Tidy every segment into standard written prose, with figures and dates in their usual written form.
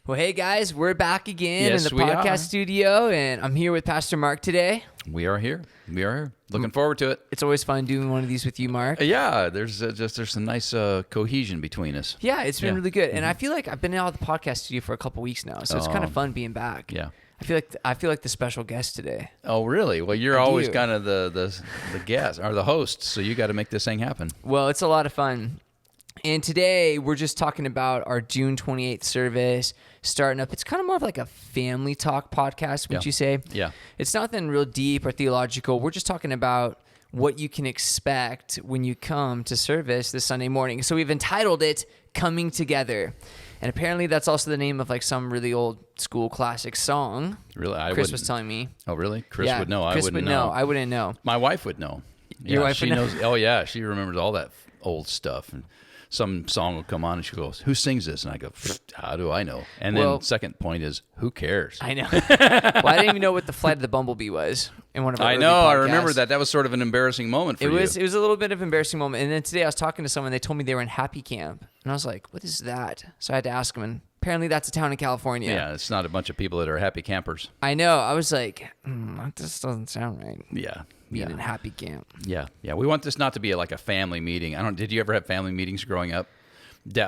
Well, hey guys, we're back again Yes, in the we podcast are. studio, and I'm here with Pastor Mark today. We are here. Looking forward to it. It's always fun doing one of these with you, Mark. Yeah, there's some nice cohesion between us. Yeah, it's been Yeah. really good, and I feel like I've been out of the podcast studio for a couple weeks now, so it's kind of fun being back. Yeah. I feel like the special guest today. Oh, really? Well, you're I always do. kind of the guest or the host, so you got to make this thing happen. Well, it's a lot of fun. And today we're just talking about our June 28th service starting up. It's kind of more of like a family talk podcast, would Yeah. you say? Yeah. It's nothing real deep or theological. We're just talking about what you can expect when you come to service this Sunday morning. So we've entitled it Coming Together. And apparently that's also the name of like some really old school classic song. Really, I Chris wouldn't. was telling me. Oh, really? Chris Yeah, would know. I Chris wouldn't would know. I wouldn't know. My wife would know. Your wife she would know? knows. Oh, yeah, she remembers all that old stuff. And some song will come on, and she goes, "Who sings this?" And I go, "How do I know?" And then Well- second point is, who cares? I know. Well, I didn't even know what the Flight of the Bumblebee was in one of our I early know. I podcasts. remember that. That was sort of an embarrassing moment for It you. was a little bit of an embarrassing moment. And then today I was talking to someone, they told me they were in Happy Camp. And I was like, what is that? So I had to ask them, and apparently that's a town in California. Yeah, it's not a bunch of people that are happy campers. I know. I was like, that just doesn't sound right. Yeah. Being Yeah. in Happy Camp. Yeah. We want this not to be like a family meeting. Did you ever have family meetings growing up?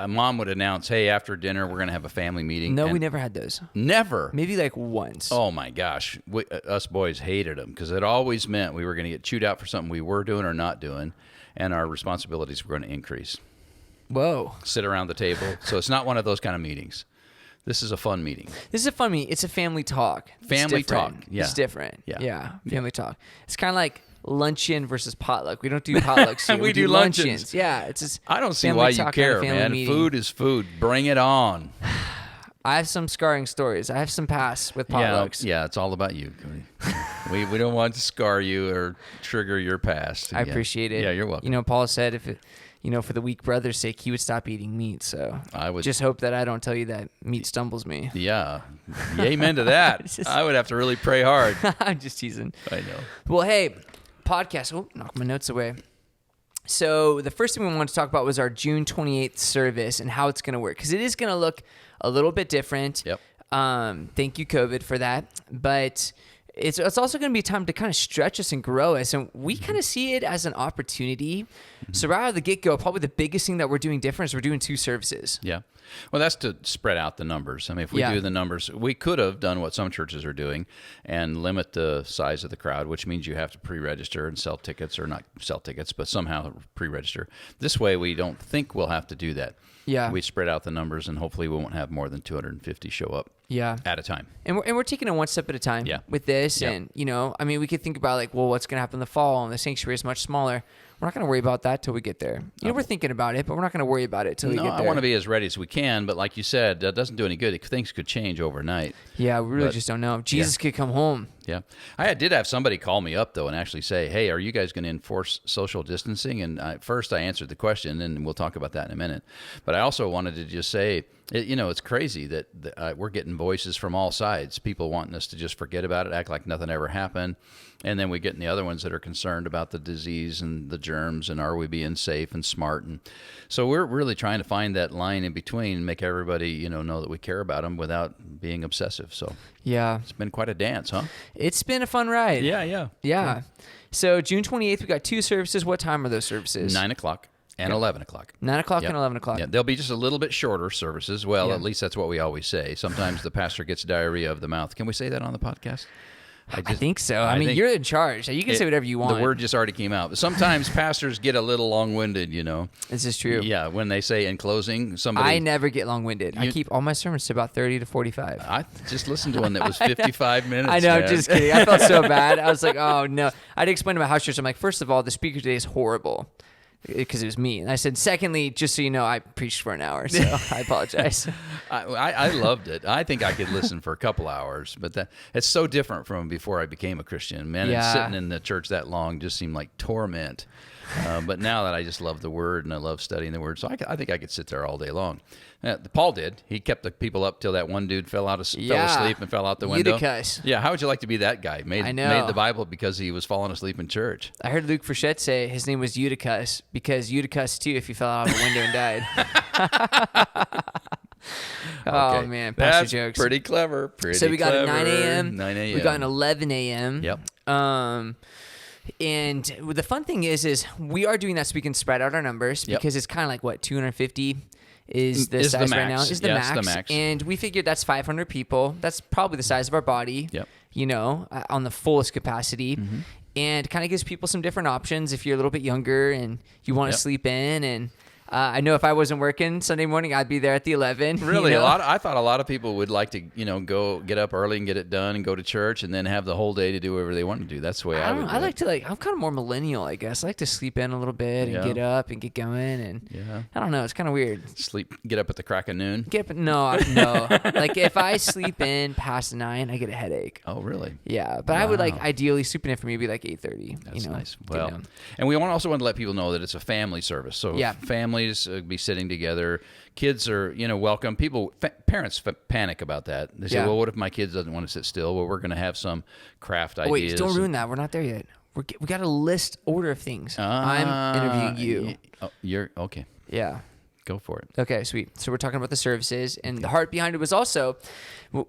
Mom would announce, "Hey, after dinner, we're going to have a family meeting." No, and we never had those. never. Maybe like once. Oh my gosh, us boys hated them because it always meant we were going to get chewed out for something we were doing or not doing, and our responsibilities were going to increase. Whoa. Sit around the table. So it's not one of those kind of meetings. This is a fun meeting. This is a fun meeting. It's a family talk. It's Family different. talk, yeah. It's different. Yeah. Family talk. It's kind of like luncheon versus potluck. We don't do potlucks here. We do luncheons. Yeah. It's just I don't see family why you talk, not a care, family man. meeting. Food is food. Bring it on. I have some scarring stories. I have some past with potlucks. Yeah, it's all about you, Cody. we don't want to scar you or trigger your past. I appreciate it. Yeah, you're welcome. You know, Paul said if it, for the weak brother's sake, he would stop eating meat. So I would just hope that I don't tell you that meat stumbles me. Yeah, amen to that. It's just- I would have to really pray hard. I'm just teasing. I know. Well, hey, podcast. Oh, knock my notes away. So the first thing we wanted to talk about was our June 28th service and how it's going to work, because it is going to look a little bit different. Yep. Thank you, COVID, for that. But it's also going to be a time to kind of stretch us and grow us. And we kind of see it as an opportunity. So right out of the get-go, probably the biggest thing that we're doing different is we're doing 2 services. Yeah. Well, that's to spread out the numbers. I mean, if we Yeah. do the numbers, we could have done what some churches are doing and limit the size of the crowd, which means you have to pre-register and sell tickets, or not sell tickets, but somehow pre-register. This way, we don't think we'll have to do that. Yeah. We spread out the numbers, and hopefully we won't have more than 250 show up Yeah. at a time. And we're taking it one step at a time Yeah. with this. Yeah. And, we could think about like, well, what's going to happen in the fall, and the sanctuary is much smaller. We're not going to worry about that till we get there. We're thinking about it, but we're not going to worry about it till we No, get there. I want to be as ready as we can, but like you said, that doesn't do any good. Things could change overnight. Yeah, we really But- just don't know. Jesus could come home. Yeah. I did have somebody call me up, though, and actually say, hey, are you guys going to enforce social distancing? And first I answered the question, and we'll talk about that in a minute. But I also wanted to just say, it's crazy that we're getting voices from all sides, people wanting us to just forget about it, act like nothing ever happened. And then we get in the other ones that are concerned about the disease and the germs, and are we being safe and smart? And so we're really trying to find that line in between and make everybody, know that we care about them without being obsessive. So Yeah. it's been quite a dance, huh? It's been a fun ride. Yeah. So June 28th, we got 2 services. What time are those services? 9 o'clock and 11 o'clock. 9 o'clock Yep. and 11 o'clock. Yeah, they'll be just a little bit shorter services. Well, Yeah. at least that's what we always say. Sometimes the pastor gets diarrhea of the mouth. Can we say that on the podcast? I think so. I mean, think you're in charge. You can say whatever you want. The word just already came out. But sometimes pastors get a little long-winded, This is true. Yeah, when they say in closing, somebody... I never get long-winded. I keep all my sermons to about 30 to 45. I just listened to one that was 55 minutes. I know, I'm man. just kidding. I felt so bad. I was like, oh, no. I had to explain to my house church. I'm like, first of all, the speaker today is horrible because it was me. And I said, secondly, just so you know, I preached for an hour, so I apologize. I loved it. I think I could listen for a couple hours, but it's so different from before I became a Christian. Man, and Yeah. sitting in the church that long just seemed like torment. But now that I just love the Word and I love studying the Word, so I think I could sit there all day long. Paul did. He kept the people up till that one dude fell asleep and fell out the window. Eutychus. Yeah, how would you like to be that guy? I know. Made the Bible because he was falling asleep in church. I heard Luke Frechette say his name was Eutychus because Eutychus too if he fell out of a window and died. Oh, man. Pastor That's jokes. pretty clever. Pretty So we got clever. at 9 a.m. 9 a.m. We got an 11 a.m. Yep. And the fun thing is we are doing that so we can spread out our numbers Yep. because it's kind of like, what, 250 is the Is the size right max. now? Is the Yeah, it's max. the max. And we figured that's 500 people. That's probably the size of our body, Yep. you know, on the fullest capacity. And kind of gives people some different options if you're a little bit younger and you want to Yep. sleep in. And I know if I wasn't working Sunday morning, I'd be there at the 11. Really, you know? I thought a lot of people would like to, go get up early and get it done and go to church and then have the whole day to do whatever they want to do. That's the way I would do I like it. to I'm kind of more millennial, I guess. I like to sleep in a little bit and Yeah. get up and get going, and Yeah. I don't know, it's kind of weird. Get up at the crack of noon. No. Like if I sleep in past 9, I get a headache. Oh, really? Yeah, but I would Wow. ideally sleeping in for me would be like 8:30. That's nice. get Well, down. and we also want to let people know that it's a family service. So Yeah. families be sitting together. Kids are, welcome. Parents panic about that. They say, Yeah. well, what if my kid doesn't want to sit still? Well, we're going to have some craft Oh, wait, ideas. don't ruin that. We're not there yet. We got a list order of things. I'm interviewing you. You're okay. Yeah. Go for it. Okay, sweet. So we're talking about the services, and the heart behind it was also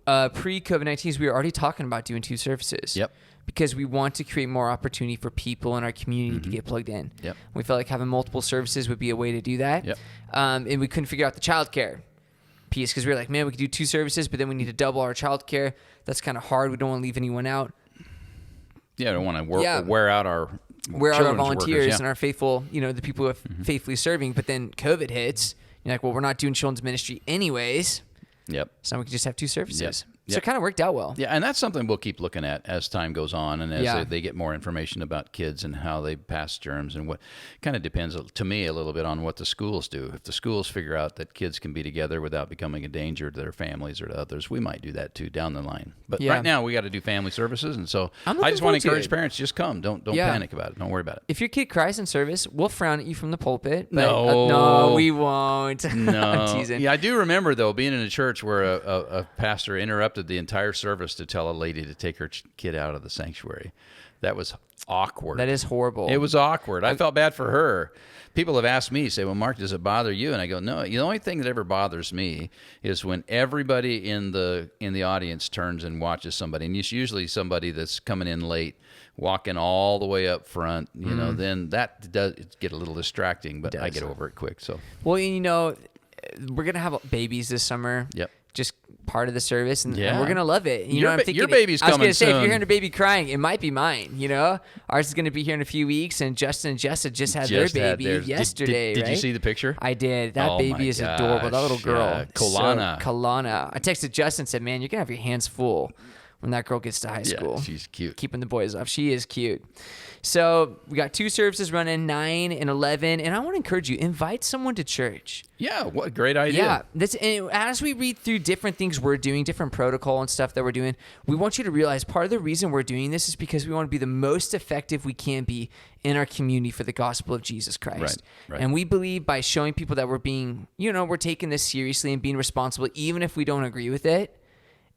pre-COVID-19. We were already talking about doing 2 services. Yep. Because we want to create more opportunity for people in our community to get plugged in. Yep. We felt like having multiple services would be a way to do that. Yep. And we couldn't figure out the childcare piece because we were like, man, we could do 2 services, but then we need to double our childcare. That's kind of hard. We don't want to leave anyone out. Yeah, I don't want to Yeah. wear out our We're our children's volunteers workers, yeah. and our faithful, the people who are faithfully serving. But then COVID hits. You're like, well, we're not doing children's ministry anyways. Yep. So we could just have 2 services. So Yep. it kind of worked out well. Yeah, and that's something we'll keep looking at as time goes on and as Yeah. they get more information about kids and how they pass germs and what kind of depends to me a little bit on what the schools do. If the schools figure out that kids can be together without becoming a danger to their families or to others, we might do that too down the line. But Yeah. right now we got to do family services, and so I'm I looking just want forward to to encourage it. parents, just come. Don't Yeah. panic about it. Don't worry about it. If your kid cries in service, we'll frown at you from the pulpit. But, No. no, we won't. No. I'm teasing. Yeah, I do remember, though, being in a church where a pastor interrupted the entire service to tell a lady to take her kid out of the sanctuary. That was awkward. That is horrible. It was awkward. I felt bad for her. People have asked me, say, well, Mark, does it bother you? And I go, no. The only thing that ever bothers me is when everybody in the audience turns and watches somebody, and it's usually somebody that's coming in late, walking all the way up front, then that does get a little distracting, but I get over it quick. So, Well, we're going to have babies this summer. Yep. Just part of the service, and Yeah. we're going to love it. You know what I'm thinking? your baby's I was coming gonna say, if soon. you're hearing a baby crying, it might be mine, Ours is going to be here in a few weeks, and Justin and Jessa just had their baby yesterday, Did right? you see the picture? I did. That Oh baby my is adorable. That little gosh, girl. Kalana. Kalana. I texted Justin and said, man, you're going to have your hands full when that girl gets to high Yeah, school. she's cute. Keeping the boys off. She is cute. So we got 2 services running, 9 and 11. And I want to encourage you, invite someone to church. Yeah, what a great idea. Yeah. And as we read through different things we're doing, different protocol and stuff that we're doing, we want you to realize part of the reason we're doing this is because we want to be the most effective we can be in our community for the gospel of Jesus Christ. Right. And we believe by showing people that we're being, we're taking this seriously and being responsible, even if we don't agree with it,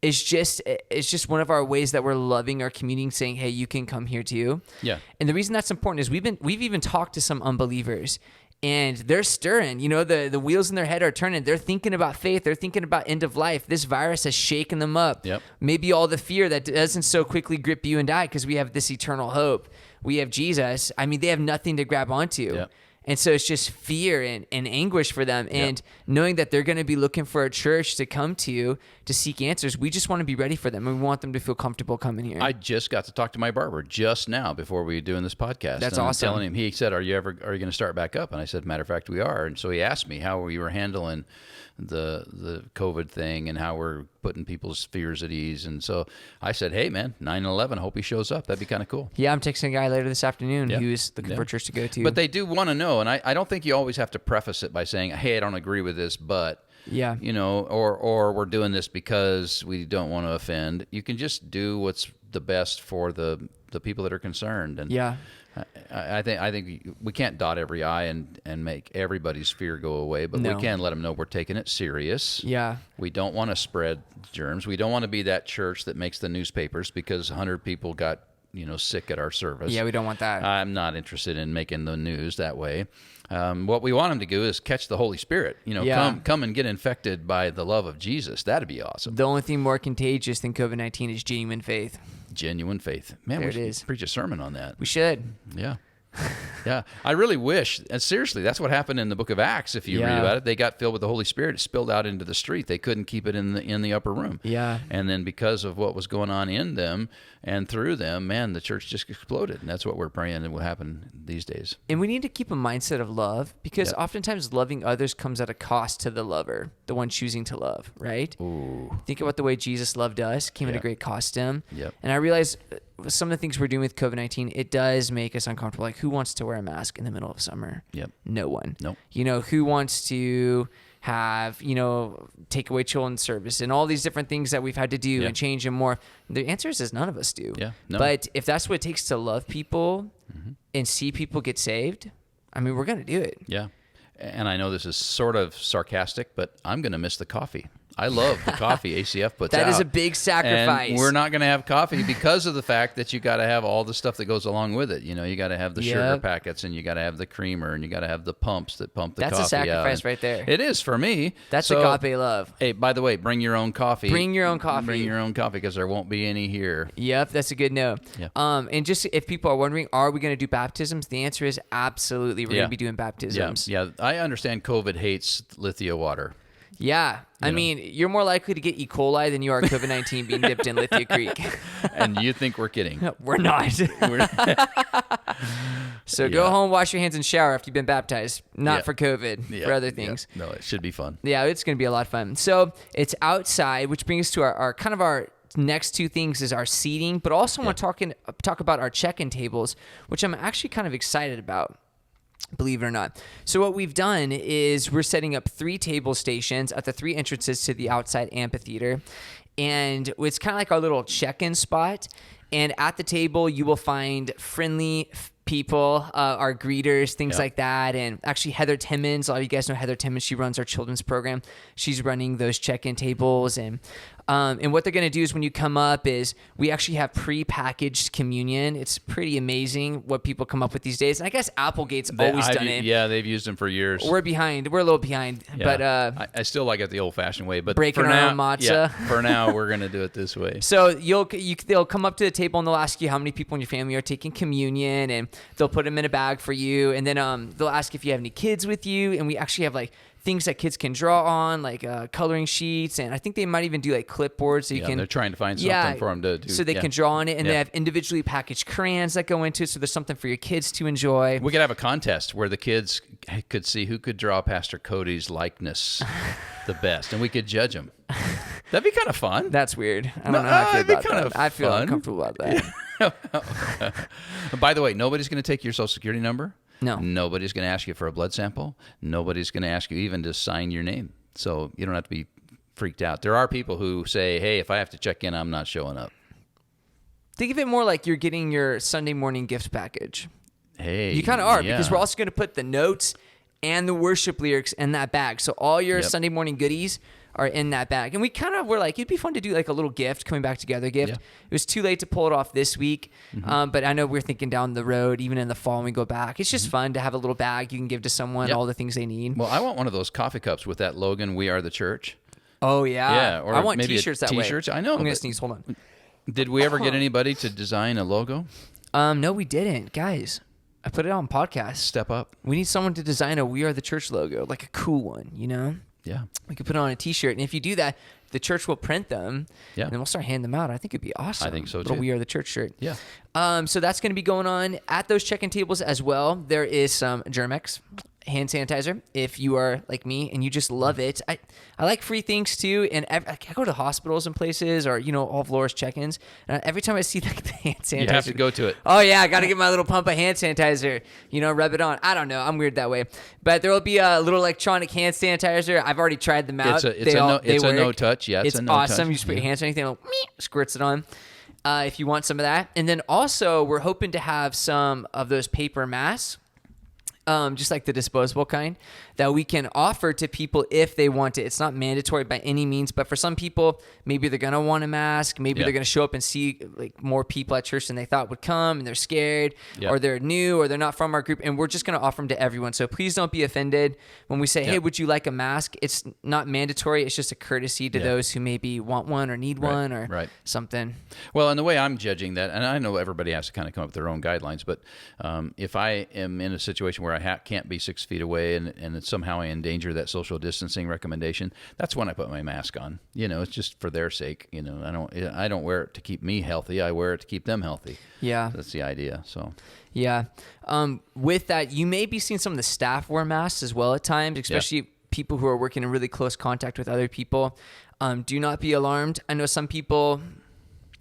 it's just one of our ways that we're loving our community and saying, hey, you can come here too. Yeah. And the reason that's important is we've even talked to some unbelievers, and they're stirring. The wheels in their head are turning. They're thinking about faith. They're thinking about end of life. This virus has shaken them up. Yep. Maybe all the fear that doesn't so quickly grip you and I because we have this eternal hope. We have Jesus. I mean, they have nothing to grab onto. Yep. And so it's just fear and anguish for them. And knowing that they're going to be looking for a church to come to seek answers, we just want to be ready for them. And we want them to feel comfortable coming here. I just got to talk to my barber just now before we were doing this podcast. That's and I'm awesome. telling him, he said, are you going to start back up? And I said, matter of fact, we are. And so he asked me how we were handling the COVID thing and how we're putting people's fears at ease. And so I said, hey, man, 9/11, hope he shows up. That'd be kind of cool. Yeah, I'm texting a guy later this afternoon Yeah. who's looking for a church to go to. But they do want to know, and I don't think you always have to preface it by saying, hey, I don't agree with this, but, Yeah. or we're doing this because we don't want to offend. You can just do what's the best for the people that are concerned. And Yeah. I think we can't dot every I and make everybody's fear go away, but No. we can let them know we're taking it serious. Yeah. We don't want to spread germs. We don't want to be that church that makes the newspapers because 100 people got sick at our service. Yeah, we don't want that. I'm not interested in making the news that way. What we want them to do is catch the Holy Spirit. Come and get infected by the love of Jesus. That'd be awesome. The only thing more contagious than COVID-19 is genuine faith. Genuine faith. Man, There we it is. should preach a sermon on that. We should. Yeah. Yeah. I really wish, and seriously, that's what happened in the book of Acts. If you read about it, they got filled with the Holy Spirit. It spilled out into the street. They couldn't keep it in the upper room. Yeah. And then because of what was going on in them and through them, man, the church just exploded. And that's what we're praying will happen these days. And we need to keep a mindset of love, because oftentimes loving others comes at a cost to the lover, the one choosing to love, right? Ooh. Think about the way Jesus loved us, came at a great cost to him. Yep. And I realize some of the things we're doing with COVID-19, it does make us uncomfortable. Like, who wants to wear a mask in the middle of summer? Yep. No one. Nope. Who wants to have, take away children's service and all these different things that we've had to do and change and more? The answer is none of us do. Yeah. No. But if that's what it takes to love people and see people get saved, I mean, we're going to do it. Yeah. And I know this is sort of sarcastic, but I'm going to miss the coffee. I love the coffee ACF puts out. That is a big sacrifice. And we're not going to have coffee because of the fact that you got to have all the stuff that goes along with it. You got to have the sugar packets, and you got to have the creamer, and you got to have the pumps that pump the coffee out. That's a sacrifice right there. It is for me. That's so, agape love. Hey, by the way, bring your own coffee. Bring your own coffee. Bring your own coffee, because there won't be any here. Yep, that's a good note. Yeah. And just if people are wondering, are we going to do baptisms? The answer is absolutely. We're going to be doing baptisms. Yeah. I understand COVID hates Lithia water. Yeah. I mean, you're more likely to get E. coli than you are COVID-19 being dipped in Lithia Creek. And you think we're kidding. We're not. So go home, wash your hands, and shower after you've been baptized. Not for COVID, for other things. No, it should be fun. Yeah, it's going to be a lot of fun. So it's outside, which brings us to our next two things is our seating, but also I want to talk about our check-in tables, which I'm actually kind of excited about. Believe it or not. So what we've done is we're setting up 3 table stations at the 3 entrances to the outside amphitheater. And it's kind of like our little check-in spot. And at the table, you will find friendly people, our greeters, things like that. And actually, Heather Timmons, a lot of you guys know Heather Timmons. She runs our children's program. She's running those check-in tables. And what they're going to do is when you come up is we actually have pre-packaged communion. It's pretty amazing what people come up with these days. And I guess Applegate's always done it. Yeah, they've used them for years. We're behind. We're a little behind. Yeah. But I still like it the old-fashioned way. But breaking for our now, own matzah. Yeah, for now, we're going to do it this way. So they'll come up to the table and they'll ask you how many people in your family are taking communion, and they'll put them in a bag for you. And then they'll ask if you have any kids with you. And we actually have things that kids can draw on, like coloring sheets, and I think they might even do clipboards so you can. They're trying to find something for them to do, so they can draw on it, and they have individually packaged crayons that go into it, so there's something for your kids to enjoy. We could have a contest where the kids could see who could draw Pastor Cody's likeness the best, and we could judge them. That'd be kind of fun. That's weird. I don't know how I feel about that. I feel fun. uncomfortable about that. By the way, nobody's going to take your social security number. No. Nobody's going to ask you for a blood sample. Nobody's going to ask you even to sign your name. So you don't have to be freaked out. There are people who say, hey, if I have to check in, I'm not showing up. Think of it more like you're getting your Sunday morning gift package. Hey. You kind of are, because we're also going to put the notes and the worship lyrics in that bag. So all your Sunday morning goodies are in that bag. And we kind of were like, it'd be fun to do a little gift, coming back together gift. Yeah. It was too late to pull it off this week. But I know we're thinking down the road, even in the fall when we go back. It's just fun to have a little bag you can give to someone, all the things they need. Well, I want one of those coffee cups with that Logan, "We Are the Church." Oh, yeah. Yeah, or I want maybe T-shirts that way. T-shirts. I know. I'm going to sneeze. Hold on. Did we ever get anybody to design a logo? No, we didn't. Guys, I put it on podcast. Step up. We need someone to design a "We Are the Church" logo, like a cool one, Yeah. We could put it on a T-shirt, and if you do that, the church will print them, Yeah. and then we'll start handing them out. I think it'd be awesome. I think so, Little too. "We Are the Church" shirt. Yeah. So that's going to be going on at those check-in tables as well. There is some Germ-X hand sanitizer if you are like me and you just love it. I like free things too, and I go to hospitals and places, or all of Laura's check-ins, and every time I see the hand sanitizer, You have to go to it. Oh yeah, I got to get my little pump of hand sanitizer, rub it on. I don't know, I'm weird that way, but there will be a little electronic hand sanitizer. I've already tried them out. It's a no touch. Yeah, it's a no awesome. touch. You just put your hands on anything, squirts it on. If you want some of that, and then also we're hoping to have some of those paper masks. Just like the disposable kind, that we can offer to people if they want it. It's not mandatory by any means, but for some people, maybe they're going to want a mask. Maybe they're going to show up and see like more people at church than they thought would come, and they're scared, or they're new, or they're not from our group, and we're just going to offer them to everyone. So please don't be offended when we say, hey, would you like a mask? It's not mandatory. It's just a courtesy to those who maybe want one or need one or something. Well, and the way I'm judging that, and I know everybody has to kind of come up with their own guidelines, but if I am in a situation where I can't be 6 feet away and somehow I endanger that social distancing recommendation, that's when I put my mask on. You know, it's just for their sake. You know, I don't wear it to keep me healthy. I wear it to keep them healthy. Yeah. That's the idea. So. Yeah. With that, you may be seeing some of the staff wear masks as well at times, especially people who are working in really close contact with other people. Do not be alarmed. I know some people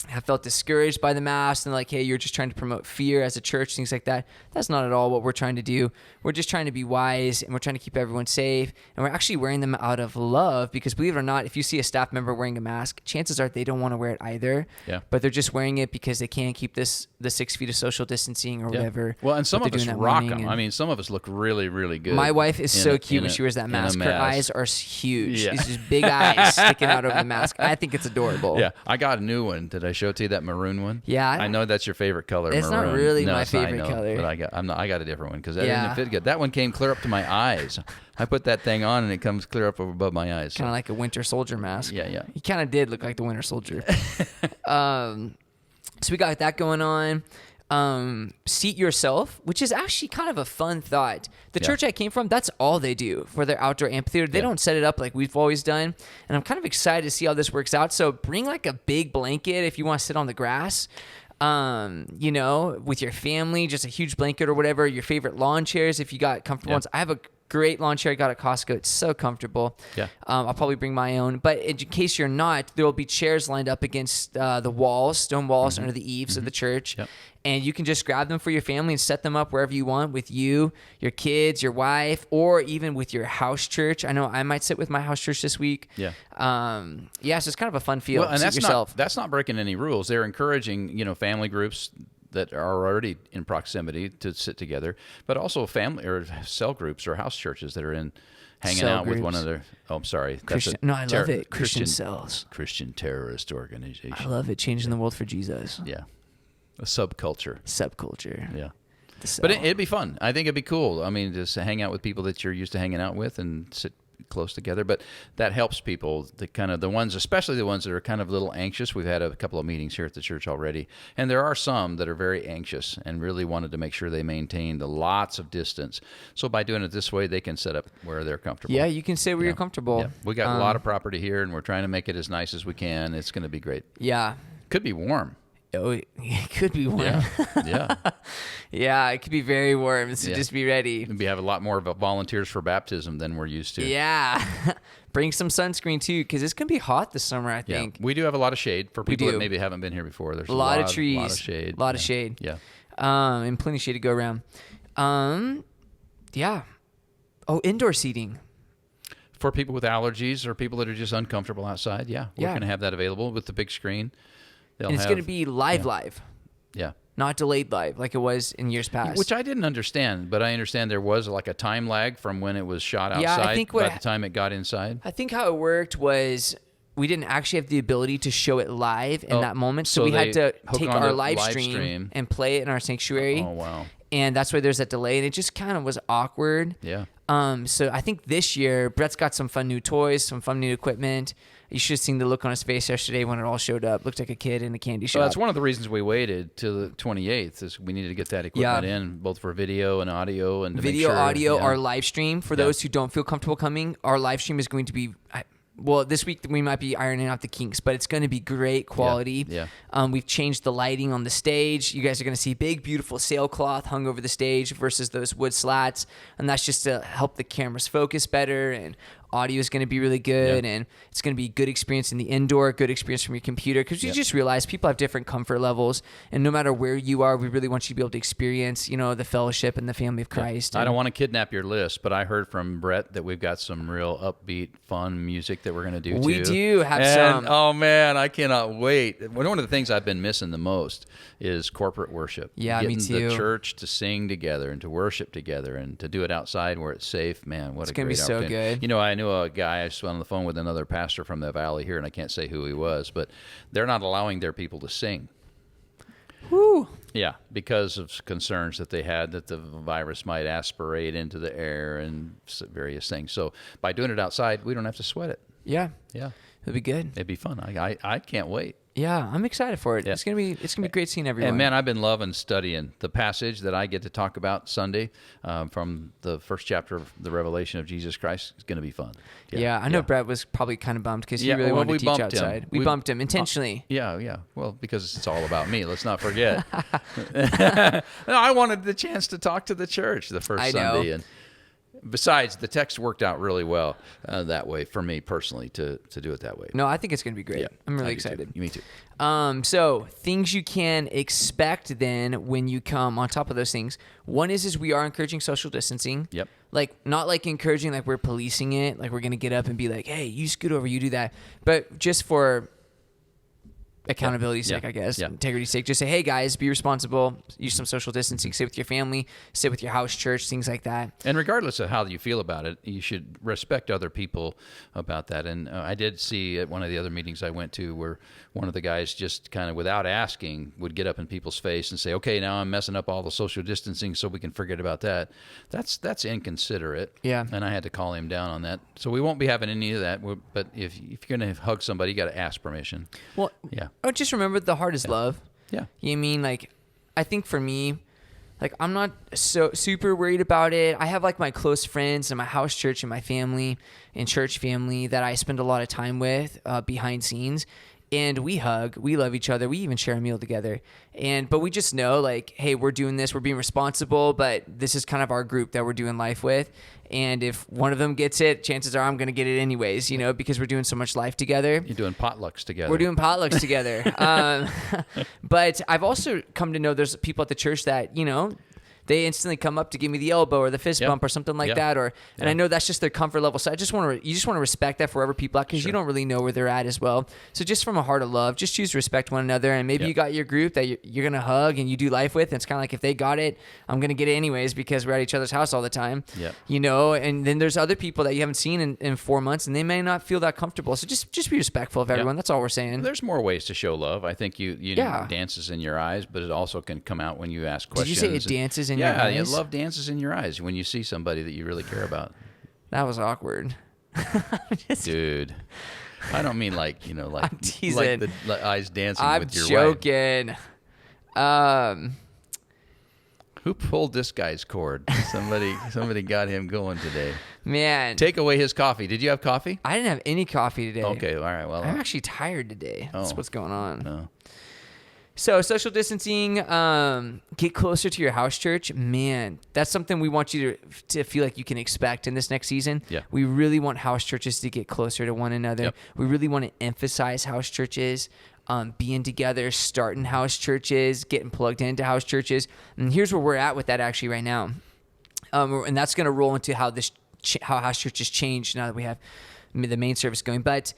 have felt discouraged by the mask and like, hey, you're just trying to promote fear as a church, things like that. That's not at all what we're trying to do. We're just trying to be wise, and we're trying to keep everyone safe, and we're actually wearing them out of love, because believe it or not, if you see a staff member wearing a mask, chances are they don't want to wear it either, but they're just wearing it because they can't keep the 6 feet of social distancing or whatever. Well, and some of us rock them. I mean, some of us look really, really good. My wife is so cute when she wears that mask. Her eyes are huge. These just big eyes sticking out over the mask. I think it's adorable. Yeah, I got a new one. Did I show it to you, that maroon one? Yeah. I know that's your favorite color, it's maroon. Not really my favorite color. But I got a different one because that didn't fit good. That one came clear up to my eyes. I put that thing on and it comes clear up above my eyes. Kind of like a Winter Soldier mask. Yeah. He kind of did look like the Winter Soldier. So we got that going on. Seat yourself, which is actually kind of a fun thought. The church I came from, that's all they do for their outdoor amphitheater. They don't set it up like we've always done. And I'm kind of excited to see how this works out. So bring like a big blanket if you want to sit on the grass. You know, with your family, just a huge blanket or whatever. Your favorite lawn chairs if you got comfortable ones. I have a great lawn chair I got at Costco. It's so comfortable. I'll probably bring my own. But in case you're not, there will be chairs lined up against the walls, stone walls under the eaves of the church. And you can just grab them for your family and set them up wherever you want with you, your kids, your wife, or even with your house church. I know I might sit with my house church this week. So it's kind of a fun feel. Well, and that's not breaking any rules. They're encouraging, family groups that are already in proximity to sit together, but also family or cell groups or house churches that are hanging out with one another. Oh, I'm sorry. I love it. Christian cells. Christian terrorist organization. I love it. Changing the world for Jesus. Yeah. A subculture. Yeah. But it'd be fun. I think it'd be cool. I mean, just to hang out with people that you're used to hanging out with and sit close together. But that helps people, the ones, especially the ones that are kind of a little anxious. We've had a couple of meetings here at the church already, and there are some that are very anxious and really wanted to make sure they maintained lots of distance. So by doing it this way, they can set up where they're comfortable. Yeah, you can sit where you're comfortable. Yeah. We got a lot of property here, and we're trying to make it as nice as we can. It's going to be great. Yeah. Could be warm. Oh, it could be warm. Yeah. Yeah, it could be very warm, so just be ready. We have a lot more volunteers for baptism than we're used to. Yeah. Bring some sunscreen, too, because it's going to be hot this summer, I think. We do have a lot of shade for people that maybe haven't been here before. There's a lot of trees. A lot of shade. A lot of shade. Yeah. And plenty of shade to go around. Yeah. Oh, indoor seating. For people with allergies or people that are just uncomfortable outside, we're going to have that available with the big screen. And it's going to be live. Yeah. Not delayed live like it was in years past. Which I didn't understand, but I understand there was like a time lag from when it was shot outside by the time it got inside. I think how it worked was we didn't actually have the ability to show it live in that moment. So we had to take our live stream and play it in our sanctuary. Oh, wow. And that's why there's that delay. And it just kind of was awkward. Yeah. So I think this year, Brett's got some fun new toys, some fun new equipment. You should have seen the look on his face yesterday when it all showed up. Looked like a kid in a candy shop. Well, that's one of the reasons we waited till the 28th is we needed to get that equipment in, both for video and audio. And to video, make sure, audio, our live stream. For those who don't feel comfortable coming, our live stream is going to be... Well, this week we might be ironing out the kinks, but it's going to be great quality. We've changed the lighting on the stage. You guys are going to see big, beautiful sailcloth hung over the stage versus those wood slats, and that's just to help the cameras focus better. And audio is going to be really good, and it's going to be good experience in the indoor, good experience from your computer, because you just realize people have different comfort levels, and no matter where you are, we really want you to be able to experience, the fellowship and the family of Christ. I don't want to kidnap your list, but I heard from Brett that we've got some real upbeat, fun music that we're going to do, We too. do have some. Oh, man, I cannot wait. One of the things I've been missing the most is corporate worship. Yeah, me Getting too. the church to sing together and to worship together and to do it outside where it's safe. Man, what a gonna great be so opportunity. good. I knew a guy, I just went on the phone with another pastor from the valley here, and I can't say who he was, but they're not allowing their people to sing. Woo. Yeah, because of concerns that they had that the virus might aspirate into the air and various things. So by doing it outside, we don't have to sweat it. Yeah. Yeah, It'll be good. it'd be fun. I can't wait. Yeah, I'm excited for it. Yeah. It's gonna be great seeing everyone. And man, I've been loving studying the passage that I get to talk about Sunday from the first chapter of the Revelation of Jesus Christ. It's going to be fun. Yeah, I know Brett was probably kind of bummed because he Yeah, really well, wanted we to teach bumped him. outside. We bumped him intentionally. Yeah. Well, because it's all about me. Let's not forget. No, I wanted the chance to talk to the church the first I know. Sunday, and besides, the text worked out really well that way for me personally to do it that way. No, I think it's gonna be great. Yeah, I'm really I do too. excited. Me too. So things you can expect then when you come on top of those things. One is we are encouraging social distancing. Yep. Like not like encouraging like we're policing it, like we're gonna get up and be like, hey, you scoot over, you do that. But just for accountability's sake, Yeah. I guess, Yeah. integrity's sake, just say, hey guys, be responsible, use some social distancing, sit with your family, sit with your house church, things like that. And regardless of how you feel about it, you should respect other people about that. And I did see at one of the other meetings I went to where one of the guys just kind of without asking would get up in people's face and say, okay, now I'm messing up all the social distancing so we can forget about that. That's inconsiderate. Yeah. And I had to call him down on that. So we won't be having any of that. But if you're going to hug somebody, you got to ask permission. Well, Yeah. oh, just remember the heart is love. Yeah. You mean like, I think for me, like I'm not so super worried about it. I have like my close friends and my house church and my family and church family that I spend a lot of time with behind scenes. And we hug, we love each other. We even share a meal together. But we just know like, hey, we're doing this, we're being responsible, but this is kind of our group that we're doing life with. And if one of them gets it, chances are I'm going to get it anyways, because we're doing so much life together. You're doing potlucks together. We're doing potlucks together. But I've also come to know there's people at the church that, they instantly come up to give me the elbow or the fist Yeah. bump or something like Yeah. that. And I know that's just their comfort level. So I just want to, you just want to respect that for wherever people are, because you don't really know where they're at as well. So just from a heart of love, just choose to respect one another. And maybe Yeah. you got your group that you're going to hug and you do life with. And it's kind of like, if they got it, I'm going to get it anyways, because we're at each other's house all the time, Yeah. and then there's other people that you haven't seen in 4 months and they may not feel that comfortable. So just be respectful of everyone. That's all we're saying. There's more ways to show love. I think you Yeah. dances in your eyes, but it also can come out when you ask Did questions. you say it dances in your Yeah, eyes? love dances in your eyes when you see somebody that you really care about. That was awkward. Dude, I don't mean like I'm teasing. like the eyes dancing I'm with your wife. joking. Who pulled this guy's cord? Somebody got him going today. Man, Take away his coffee. Did you have coffee? I didn't have any coffee today. Okay, all right. Well, I'm actually tired today. That's Oh. what's going on. no. So social distancing, get closer to your house church. Man, that's something we want you to feel like you can expect in this next season. Yeah. We really want house churches to get closer to one another. Yep. We really want to emphasize house churches, being together, starting house churches, getting plugged into house churches. And here's where we're at with that actually right now. And that's going to roll into how how house churches change now that we have the main service going. But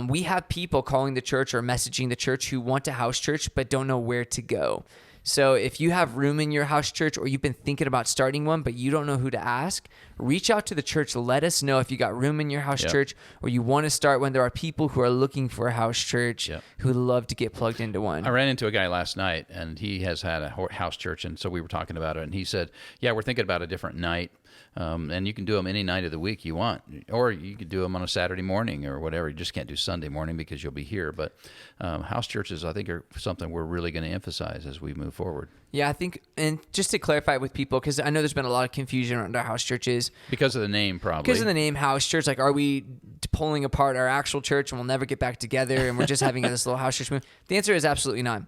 we have people calling the church or messaging the church who want a house church but don't know where to go. So if you have room in your house church or you've been thinking about starting one but you don't know who to ask, reach out to the church. Let us know if you got room in your house Yep. church or you want to start one. There are people who are looking for a house church Yep. who would love to get plugged into one. I ran into a guy last night, and he has had a house church, and so we were talking about it, and he said, yeah, we're thinking about a different night, and you can do them any night of the week you want, or you could do them on a Saturday morning or whatever. You just can't do Sunday morning because you'll be here, but house churches, I think, are something we're really going to emphasize as we move forward. Yeah, I think, and just to clarify with people, because I know there's been a lot of confusion around our house churches. Because of the name, probably. Because of the name house church, like, are we pulling apart our actual church and we'll never get back together and we're just having this little house church move? The answer is absolutely not.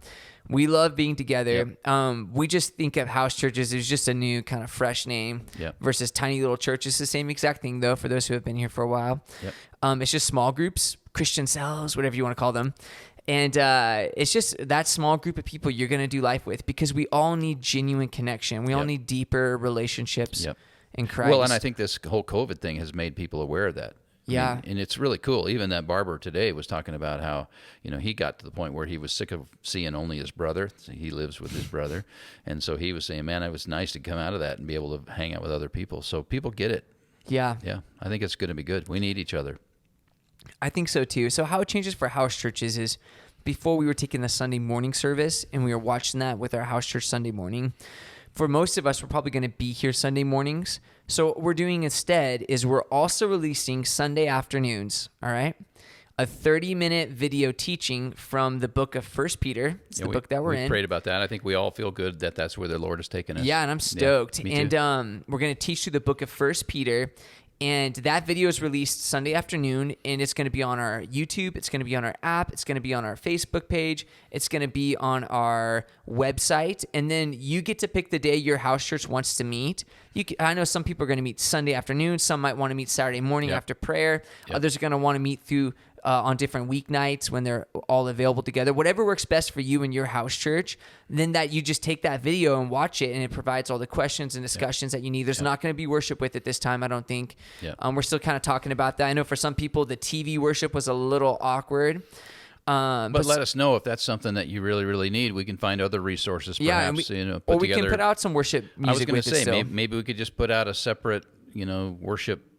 We love being together. Yep. We just think of house churches as just a new kind of fresh name Yep. versus versus tiny little church. It's the same exact thing, though, for those who have been here for a while. Yep. It's just small groups, Christian cells, whatever you want to call them. And it's just that small group of people you're going to do life with, because we all need genuine connection. We all Yep. need deeper relationships Yep. in Christ. Well, and I think this whole COVID thing has made people aware of that. Yeah. And it's really cool. Even that barber today was talking about how, he got to the point where he was sick of seeing only his brother. He lives with his brother. And so he was saying, man, it was nice to come out of that and be able to hang out with other people. So people get it. Yeah. Yeah. I think it's going to be good. We need each other. I think so too. So how it changes for house churches is, before we were taking the Sunday morning service and we were watching that with our house church Sunday morning, for most of us, we're probably going to be here Sunday mornings. So what we're doing instead is we're also releasing Sunday afternoons, all right? A 30-minute video teaching from the book of First Peter. It's the book that we're in. We prayed about that. I think we all feel good that that's where the Lord has taken us. Yeah, and I'm stoked. Me too. And we're going to teach through the book of First Peter. And that video is released Sunday afternoon, and it's going to be on our YouTube. It's going to be on our app. It's going to be on our Facebook page. It's going to be on our website. And then you get to pick the day your house church wants to meet. I know some people are going to meet Sunday afternoon. Some might want to meet Saturday morning after prayer. Others are going to want to meet through on different weeknights when they're all available together. Whatever works best for you and your house church, then that you just take that video and watch it, and it provides all the questions and discussions that you need. There's not going to be worship with it this time, I don't think. We're still kind of talking about that. I know for some people, the TV worship was a little awkward. But let us know if that's something that you really, really need. We can find other resources, perhaps. Or we can put out some worship music. I was going to say, still. maybe we could just put out a separate, worship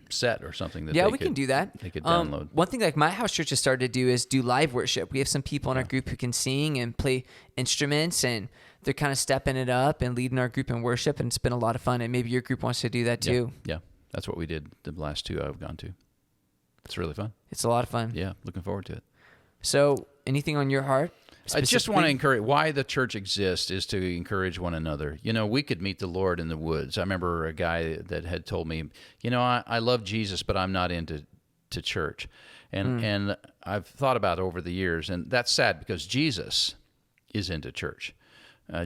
set or something that we can do that. They could download. One thing like my house church has started to do is do live worship. We have some people in our group who can sing and play instruments, and they're kind of stepping it up and leading our group in worship, and it's been a lot of fun. And maybe your group wants to do that too. Yeah, that's what we did the last two I've gone to. It's really fun. It's a lot of fun. Yeah, looking forward to it. So, anything on your heart? I just want to encourage, why the church exists is to encourage one another. We could meet the Lord in the woods. I remember a guy that had told me, I love Jesus, but I'm not into church. And I've thought about it over the years, and that's sad because Jesus is into church.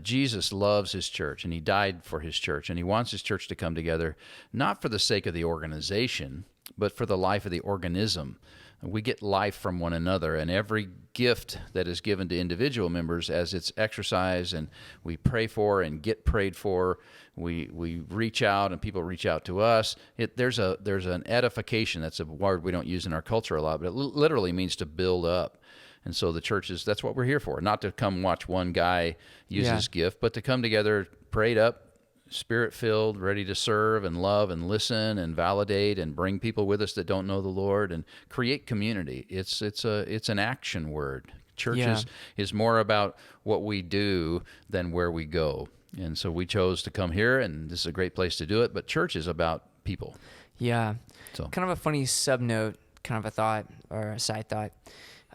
Jesus loves his church, and he died for his church, and he wants his church to come together, not for the sake of the organization, but for the life of the organism. We get life from one another, and every gift that is given to individual members as it's exercised, and we pray for and get prayed for, we reach out and people reach out to us. There's an edification. That's a word we don't use in our culture a lot, but it literally means to build up. And so the church that's what we're here for, not to come watch one guy use his gift, but to come together, prayed up, Spirit-filled, ready to serve and love and listen and validate and bring people with us that don't know the Lord and create community. It's an action word. Church is more about what we do than where we go. And so we chose to come here, and this is a great place to do it. But church is about people. Yeah. So kind of a funny sub-note, kind of a thought or a side thought.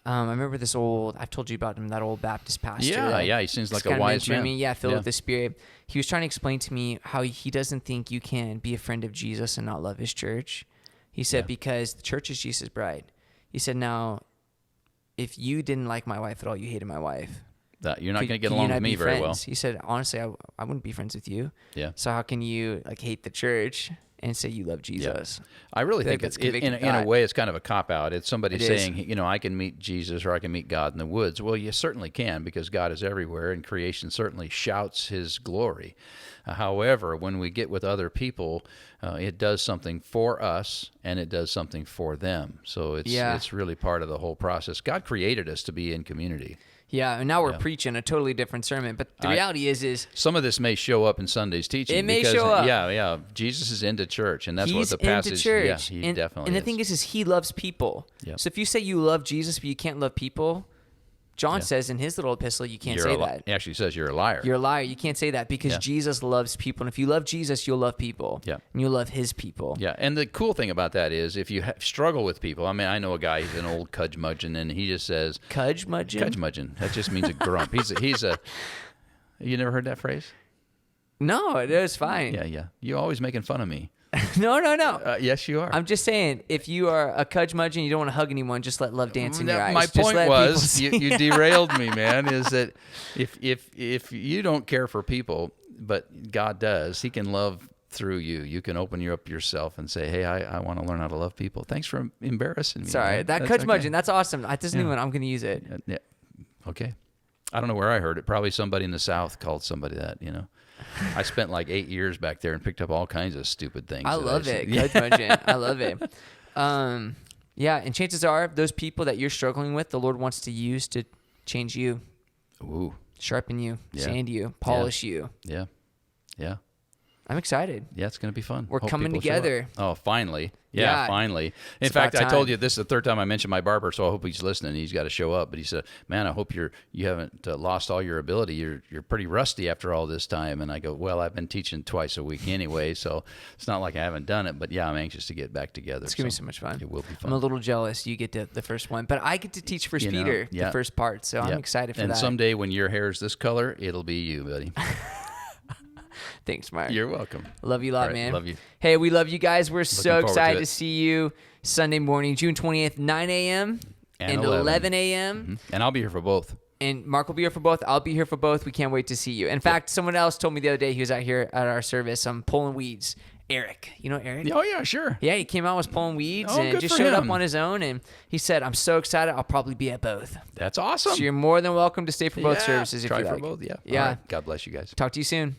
I remember I've told you about him, that old Baptist pastor. Yeah, he seems like a wise man. Me, filled with the Spirit. He was trying to explain to me how he doesn't think you can be a friend of Jesus and not love his church. He said, because the church is Jesus' bride. He said, now, if you didn't like my wife at all, you hated my wife. You're not going to get along with me very well. He said, honestly, I wouldn't be friends with you. Yeah. So how can you hate the church and say you love Jesus? I really think it's in a way it's kind of a cop-out. It's somebody saying, I can meet Jesus or I can meet God in the woods. Well, you certainly can, because God is everywhere, and creation certainly shouts his glory. However, when we get with other people, it does something for us and it does something for them. So it's really part of the whole process. God created us to be in community. Yeah, and now we're preaching a totally different sermon. But the reality is some of this may show up in Sunday's teaching. It may show up. Yeah. Jesus is into church, and that's what the passage. Into church. Yeah, he definitely. And the thing is he loves people. Yep. So if you say you love Jesus but you can't love people, John says in his little epistle, you can't say that. He actually says you're a liar. You're a liar. You can't say that because Jesus loves people. And if you love Jesus, you'll love people. Yeah. And you'll love his people. Yeah. And the cool thing about that is if you struggle with people, I know a guy, he's an old cudgmudgeon, and he just says... Cudgmudgeon? Cudgmudgeon. That just means a grump. He's a... You never heard that phrase? No, it is fine. Yeah. You're always making fun of me. No. Yes, you are. I'm just saying, if you are a cudgmudgeon, you don't want to hug anyone, just let love dance in your eyes. My Just point let was, people you derailed me, man, is that if you don't care for people, but God does, he can love through you. You can open you up yourself and say, hey, I want to learn how to love people. Thanks for embarrassing me. Sorry, man. that That's curmudgeon. okay. That's awesome. That doesn't even. I'm going to use it. Yeah. Okay. I don't know where I heard it. Probably somebody in the South called somebody that, you know. I spent like 8 years back there and picked up all kinds of stupid things. I that love said. it. Yeah. Curmudgeon. I love it. Yeah, and chances are those people that you're struggling with, the Lord wants to use to change you, Ooh. sharpen you, Yeah. sand you, polish you. Yeah. Yeah. I'm excited. Yeah, it's going to be fun. We're Hope coming people show up. together. Oh, finally. Yeah, Yeah. finally. In It's fact, about I told time. you this is the third time I mentioned my barber, so I hope he's listening. He's got to show up. But he said, "Man, I hope you haven't lost all your ability. You're pretty rusty after all this time." And I go, "Well, I've been teaching twice a week anyway, so it's not like I haven't done it. But yeah, I'm anxious to get back together. It's going to be so much fun. It will be I'm fun. a little jealous you get to the first one, but I get to teach First You know, Peter, yeah. the first part, so I'm Yep. excited for and that. someday when your hair is this color, it'll be you, buddy. Thanks, Mark. You're welcome. Love you a lot, All right, man. love you. Hey, we love you guys. We're so forward to excited it. to see you Sunday morning, June 20th, 9 a.m. And 11 a.m. Mhm. And I'll be here for both. And Mark will be here for both. I'll be here for both. We can't wait to see you. In fact, someone else told me the other day, he was out here at our service, pulling weeds. Eric. You know Eric? Oh yeah, sure. Yeah, he came out, was pulling weeds, Oh, and good just for showed up him. on his own. And he said, I'm so excited. I'll probably be at both. That's awesome. So you're more than welcome to stay for both Yeah. services if Try you for like. both. Yeah. Yeah. All right. God bless you guys. Talk to you soon.